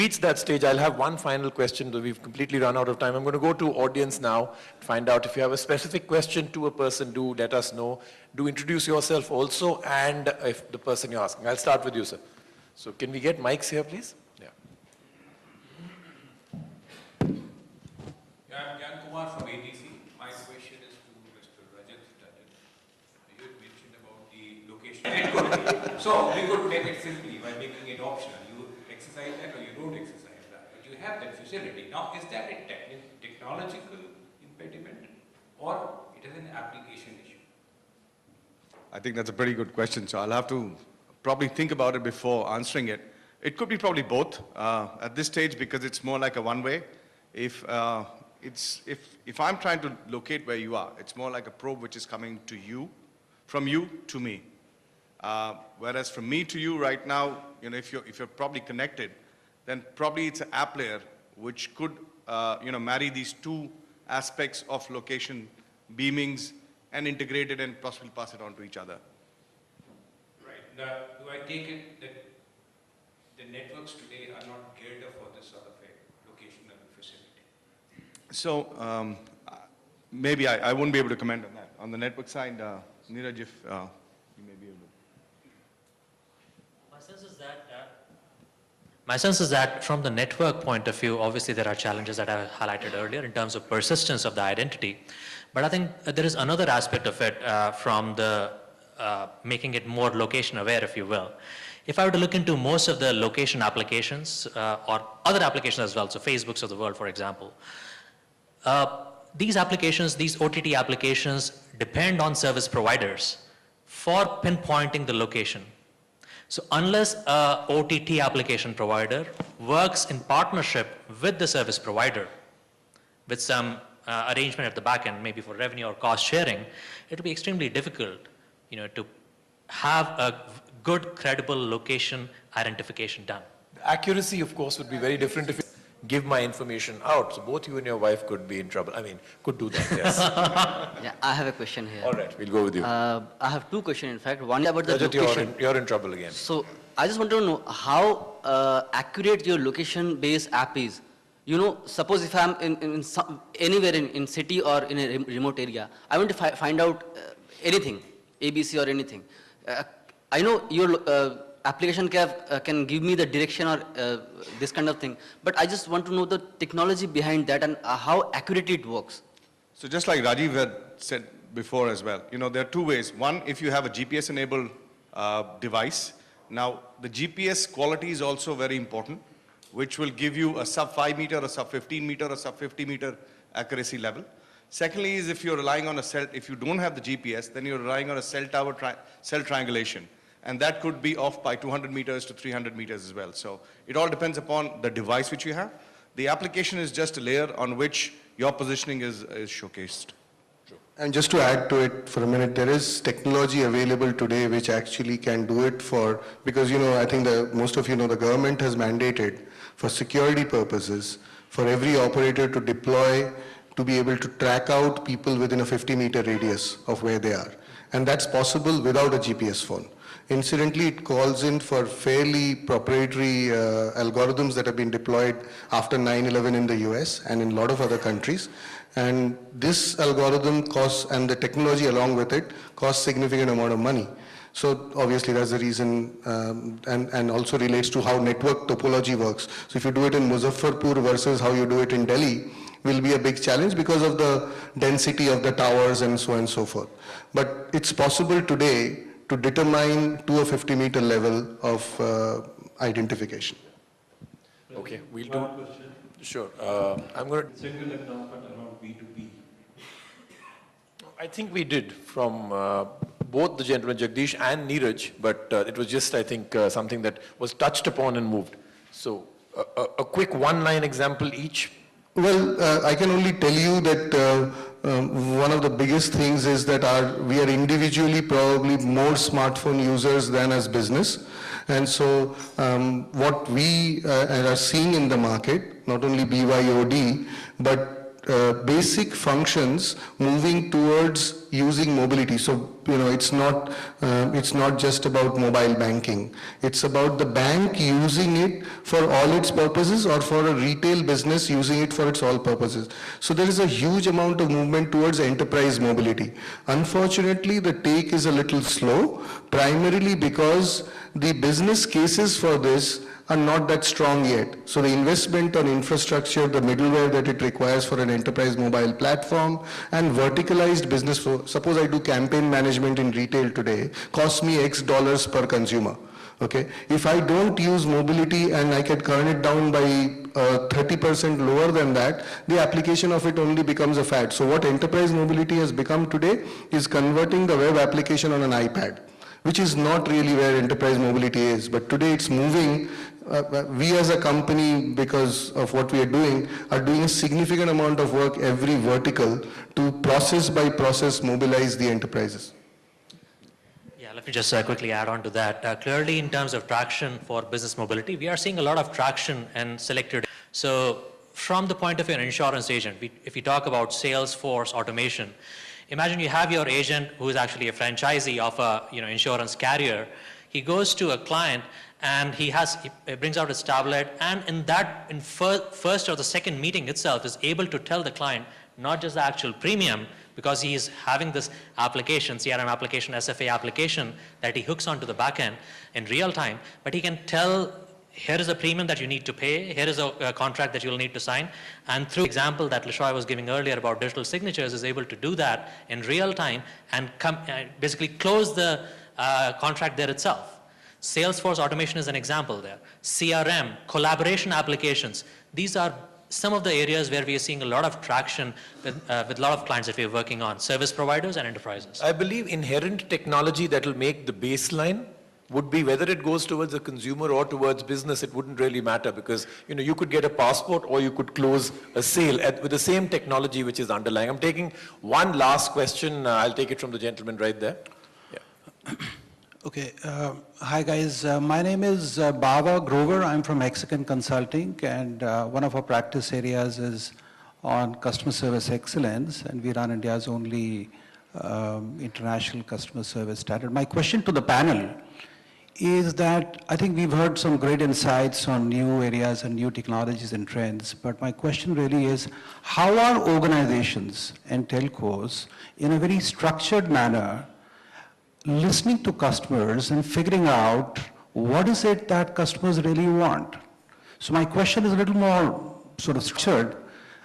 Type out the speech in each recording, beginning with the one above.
reached that stage, I'll have one final question. We've completely run out of time. I'm going to go to audience now, find out if you have a specific question to a person, do let us know. Do introduce yourself also, and if the person you're asking. I'll start with you, sir. So can we get mics here, please? Yeah. I'm Gyan Kumar from ATC. My question is to Mr. Rajat Tandon. You had mentioned about the location. So we could make it simply by making it optional. You exercise that or you don't exercise that. But you have that facility. Now, is that a technological impediment or it is an application issue? I think that's a pretty good question. So I'll have to probably think about it before answering it. It could be probably both at this stage because it's more like a one-way. If I'm trying to locate where you are, it's more like a probe which is coming to you, from you to me. Whereas from me to you right now, if you're probably connected, then probably it's an app layer which could marry these two aspects of location, beamings, and integrate it and possibly pass it on to each other. Right. Now, do I take it that the networks today are not geared up for this sort of a locational facility? So maybe I won't be able to comment on that. On the network side, Neeraj, if you may be able to. My sense is that from the network point of view, obviously there are challenges that I highlighted earlier in terms of persistence of the identity. But I think there is another aspect of it from the making it more location aware, if you will. If I were to look into most of the location applications or other applications as well, so Facebooks of the world, for example, these applications, these OTT applications depend on service providers for pinpointing the location. So unless a OTT application provider works in partnership with the service provider with some arrangement at the back end, maybe for revenue or cost sharing, it will be extremely difficult, to have a good, credible location identification done. The accuracy, of course, would be very different if you give my information out. So both you and your wife could be in trouble. I mean, could do that, yes. Yeah, I have a question here. All right, we'll go with you. I have two questions, in fact. One is about the Rajat, location. you're in trouble again. So I just want to know how accurate your location-based app is. Suppose if I'm anywhere in city or in a remote area, I want to find out anything, ABC or anything. I know your application can give me the direction or this kind of thing, but I just want to know the technology behind that and how accurately it works. So just like Rajiv had said before as well, there are two ways. One, if you have a GPS-enabled device, now the GPS quality is also very important, which will give you a sub 5 meter, a sub 15 meter, or sub 50 meter accuracy level. Secondly is if you're relying on if you don't have the GPS, then you're relying on a cell tower cell triangulation. And that could be off by 200 meters to 300 meters as well. So it all depends upon the device which you have. The application is just a layer on which your positioning is showcased. And just to add to it for a minute, there is technology available today which actually can do it because I think most of the government has mandated for security purposes for every operator to deploy to be able to track out people within a 50-meter radius of where they are. And that's possible without a GPS phone. Incidentally, it calls in for fairly proprietary algorithms that have been deployed after 9/11 in the US and in a lot of other countries. And this algorithm costs, and the technology along with it, costs significant amount of money. So obviously that's the reason, and also relates to how network topology works. So if you do it in Muzaffarpur versus how you do it in Delhi, will be a big challenge because of the density of the towers and so on and so forth. But it's possible today to determine to a 50-meter level of identification. Okay, we'll do. Sure. I'm going to. Single announcement around B2B. I think we did from both the gentlemen, Jagdish and Neeraj, but it was just, I think, something that was touched upon and moved. So a quick one-line example each. Well, I can only tell you that one of the biggest things is that we are individually probably more smartphone users than as business. And so what we are seeing in the market, not only BYOD, but basic functions moving towards using mobility. So, it's not just about mobile banking. It's about the bank using it for all its purposes or for a retail business using it for its all purposes. So there is a huge amount of movement towards enterprise mobility. Unfortunately, the take is a little slow, primarily because the business cases for this are not that strong yet. So the investment on infrastructure, the middleware that it requires for an enterprise mobile platform, and verticalized business flow. Suppose I do campaign management in retail today, costs me X dollars per consumer. Okay, if I don't use mobility and I can turn it down by 30% lower than that, the application of it only becomes a fad. So what enterprise mobility has become today is converting the web application on an iPad, which is not really where enterprise mobility is. But today it's moving. We as a company, because of what we are doing a significant amount of work every vertical to process by process mobilize the enterprises. Yeah, let me just quickly add on to that. Clearly, in terms of traction for business mobility, we are seeing a lot of traction and selected. So from the point of view of an insurance agent, if we talk about Salesforce automation, imagine you have your agent who is actually a franchisee of a insurance carrier. He goes to a client and he brings out his tablet, and in first or the second meeting itself is able to tell the client not just the actual premium, because he is having this application, CRM application, SFA application that he hooks onto the back end in real time, but he can tell, here is a premium that you need to pay, here is a contract that you'll need to sign, and through example that Lishoy was giving earlier about digital signatures is able to do that in real time and basically close the contract there itself. Salesforce automation is an example there. CRM, collaboration applications, these are some of the areas where we are seeing a lot of traction with a lot of clients that we are working on, service providers and enterprises. I believe inherent technology that will make the baseline would be whether it goes towards the consumer or towards business, it wouldn't really matter, because you could get a passport or you could close a sale with the same technology which is underlying. I'm taking one last question. I'll take it from the gentleman right there. Yeah. Okay. Hi, guys. My name is Bava Grover. I'm from Hexagon Consulting, and one of our practice areas is on customer service excellence, and we run India's only international customer service standard. My question to the panel is that I think we've heard some great insights on new areas and new technologies and trends, but my question really is, how are organizations and telcos in a very structured manner listening to customers and figuring out what is it that customers really want? So my question is a little more sort of structured.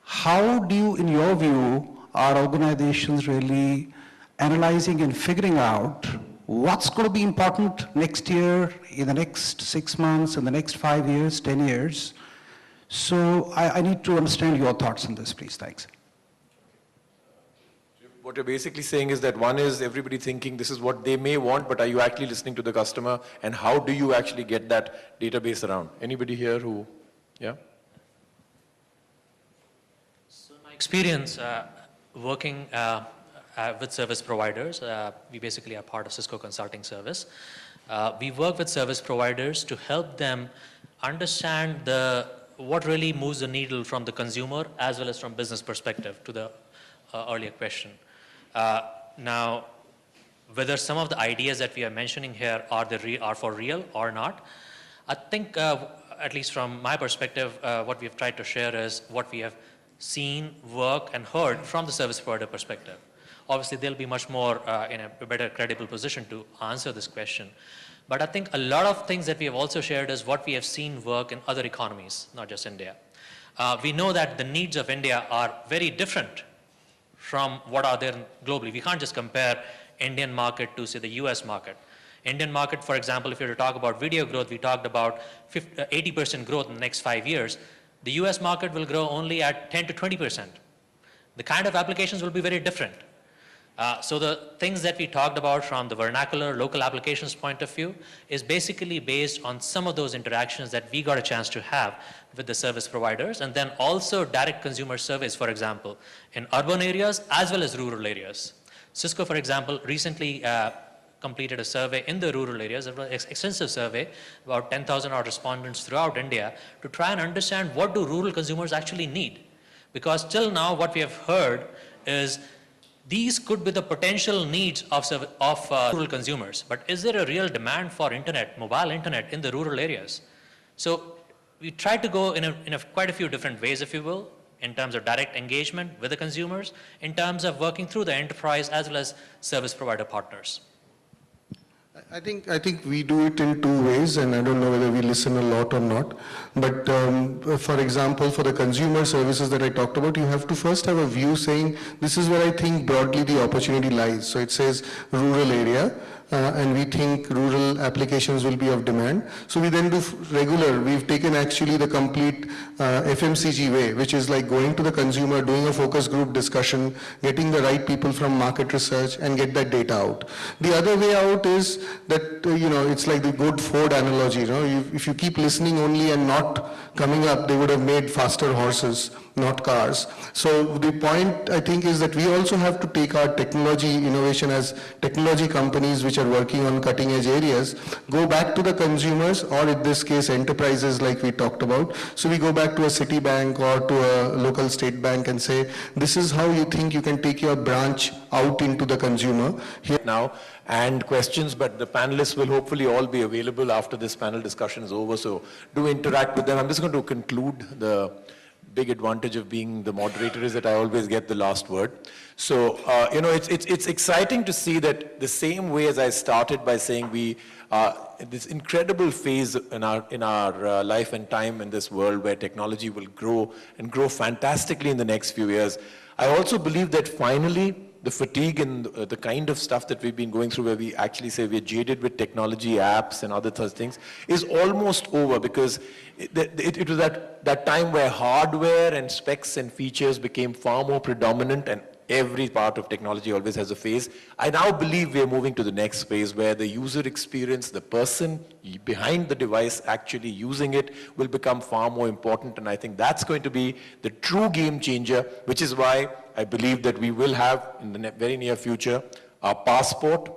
How do you, in your view, are organizations really analyzing and figuring out what's going to be important next year, in the next 6 months, in the next 5 years, 10 years? So I need to understand your thoughts on this, please. Thanks. What you're basically saying is that one is everybody thinking this is what they may want, but are you actually listening to the customer, and how do you actually get that database around? Anybody here who, yeah? So my experience working with service providers, we basically are part of Cisco Consulting Service. We work with service providers to help them understand what really moves the needle from the consumer as well as from business perspective, to the earlier question. Now, whether some of the ideas that we are mentioning here are for real or not, I think, at least from my perspective, what we have tried to share is what we have seen, work, and heard from the service provider perspective. Obviously, they'll be much more in a better credible position to answer this question. But I think a lot of things that we have also shared is what we have seen work in other economies, not just India. We know that the needs of India are very different from what are there globally. We can't just compare Indian market to, say, the US market. Indian market, for example, if you were to talk about video growth, we talked about 80% growth in the next 5 years. The US market will grow only at 10 to 20%. The kind of applications will be very different. So the things that we talked about from the vernacular, local applications point of view is basically based on some of those interactions that we got a chance to have with the service providers, and then also direct consumer surveys, for example, in urban areas as well as rural areas. Cisco, for example, recently completed a survey in the rural areas, an extensive survey, about 10,000 odd respondents throughout India, to try and understand what do rural consumers actually need. Because till now, what we have heard is these could be the potential needs of rural consumers. But is there a real demand for internet, mobile internet in the rural areas? So we try to go in quite a few different ways, if you will, in terms of direct engagement with the consumers, in terms of working through the enterprise as well as service provider partners. I think we do it in two ways, and I don't know whether we listen a lot or not. But for example, for the consumer services that I talked about, you have to first have a view saying, this is where I think broadly the opportunity lies. So it says rural area, and we think rural applications will be of demand. So we then do regular, we've taken actually the complete FMCG way, which is like going to the consumer, doing a focus group discussion, getting the right people from market research and get that data out. The other way out is that, it's like the good Ford analogy, if you keep listening only and not coming up, they would have made faster horses, not cars. So the point, I think, is that we also have to take our technology innovation as technology companies which are working on cutting edge areas, go back to the consumers, or in this case, enterprises like we talked about. So we go back to a Citibank or to a local state bank and say, this is how you think you can take your branch out into the consumer. Here now and questions, but the panelists will hopefully all be available after this panel discussion is over, so do interact with them. I'm just going to conclude. The big advantage of being the moderator is that I always get the last word. So, it's exciting to see that the same way as I started by saying we this incredible phase in our life and time in this world where technology will grow and grow fantastically in the next few years. I also believe that finally the fatigue and the kind of stuff that we've been going through where we actually say we're jaded with technology, apps and other such things is almost over, because it was that time where hardware and specs and features became far more predominant, and every part of technology always has a phase. I now believe we're moving to the next phase where the user experience, the person behind the device actually using it, will become far more important, and I think that's going to be the true game changer, which is why I believe that we will have in the very near future our passport.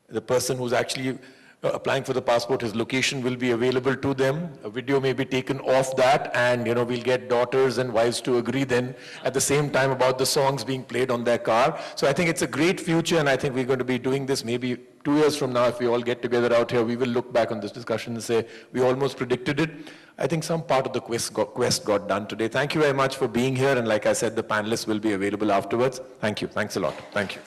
The person who's actually applying for the passport, his location will be available to them. A video may be taken off that, and we'll get daughters and wives to agree then at the same time about the songs being played on their car. So I think it's a great future, and I think we're going to be doing this maybe 2 years from now. If we all get together out here, we will look back on this discussion and say we almost predicted it. I think some part of the quest got done today. Thank you very much for being here, and like I said, the panelists will be available afterwards. Thank you. Thanks a lot. Thank you.